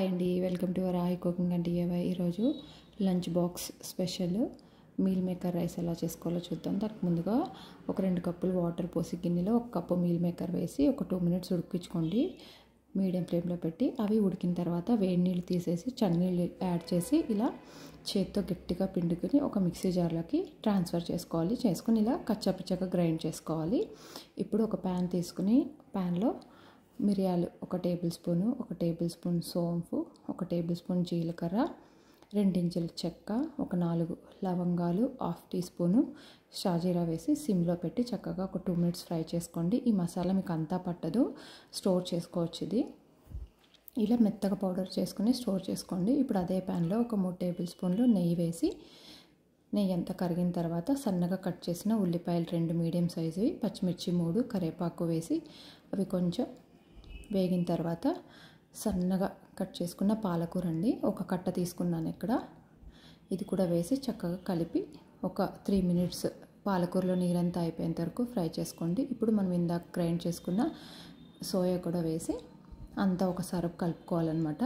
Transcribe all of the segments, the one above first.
అండి, welcome to our cooking and DIY. ఈరోజు lunch box special meal maker rice ఎలా చేసుకోవాలో చూద్దాం. దానికి ముందుగా ఒక 2 కప్పులు వాటర్ పోసి గిన్నెలో 1 కప్పు మీల్ మేకర్ వేసి ఒక 2 మినిట్స్ ఉడికించుకోండి. మీడియం ఫ్లేమ్లో పెట్టి అవి ఉడికిన తర్వాత వేడి నీళ్ళు తీసేసి చన్నీళ్ళు యాడ్ చేసి ఇలా చేత్తో గట్టిగా పిండుకొని ఒక మిక్సీ జార్లోకి ట్రాన్స్ఫర్ చేసుకోవాలి. చేసుకుని ఇలా కచ్చాపిచ్చగా గ్రైండ్ చేసుకోవాలి. ఇప్పుడు ఒక ప్యాన్ తీసుకుని ప్యాన్లో మిరియాలు 1 టేబుల్ స్పూను, 1 టేబుల్ స్పూన్ సోంపు, 1 టేబుల్ స్పూన్ జీలకర్ర, 2 ఇంచుల చెక్క, ఒక 4 లవంగాలు, 1/2 టీ స్పూను షాజీరా వేసి సిమ్లో పెట్టి చక్కగా ఒక 2 మినిట్స్ ఫ్రై చేసుకోండి. ఈ మసాలా మీకు అంతా పట్టదు, స్టోర్ చేసుకోవచ్చు. ఇది ఇలా మెత్తగా పౌడర్ చేసుకుని స్టోర్ చేసుకోండి. ఇప్పుడు అదే ప్యాన్లో ఒక 3 టేబుల్ స్పూన్లు నెయ్యి వేసి నెయ్యి అంతా కరిగిన తర్వాత సన్నగా కట్ చేసిన ఉల్లిపాయలు 2 మీడియం సైజువి, పచ్చిమిర్చి 3, కరివేపాకు వేసి అవి కొంచెం వేగిన తర్వాత సన్నగా కట్ చేసుకున్న పాలకూర అండి, ఒక కట్ట తీసుకున్నాను ఇక్కడ. ఇది కూడా వేసి చక్కగా కలిపి ఒక 3 మినిట్స్ పాలకూరలో నీరంతా అయిపోయేంత వరకు ఫ్రై చేసుకోండి. ఇప్పుడు మనం ఇందాక గ్రైండ్ చేసుకున్న సోయా కూడా వేసి అంతా ఒకసారి కలుపుకోవాలన్నమాట.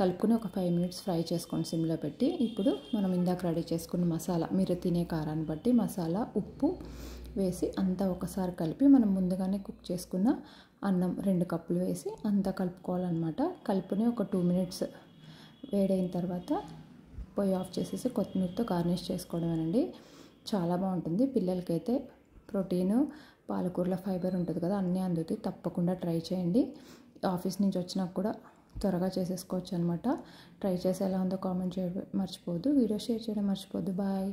కలుపుకుని ఒక 5 మినిట్స్ ఫ్రై చేసుకోండి సిమ్లో పెట్టి. ఇప్పుడు మనం ఇందాక రెడీ చేసుకున్న మసాలా, మీరు తినే కారాన్ని బట్టి మసాలా, ఉప్పు వేసి అంతా ఒకసారి కలిపి మనం ముందుగానే కుక్ చేసుకున్న అన్నం 2 కప్పులు వేసి అంతా కలుపుకోవాలన్నమాట. కలుపుని ఒక 2 మినిట్స్ వేడైన తర్వాత పొయ్యి ఆఫ్ చేసేసి కొత్తిమీరతో గార్నిష్ చేసుకోవడమేనండి. చాలా బాగుంటుంది. పిల్లలకైతే ప్రోటీను, పాలకూరలో ఫైబర్ ఉంటుంది కదా, అన్నీ అందుతాయి. తప్పకుండా ట్రై చేయండి. ఆఫీస్ నుంచి వచ్చినాక కూడా త్వరగా చేసేసుకోవచ్చు అనమాట. ట్రై చేసి ఎలా ఉందో కామెంట్ చేయడం మర్చిపోవద్దు. వీడియో షేర్ చేయడం మర్చిపోవద్దు. బాయ్.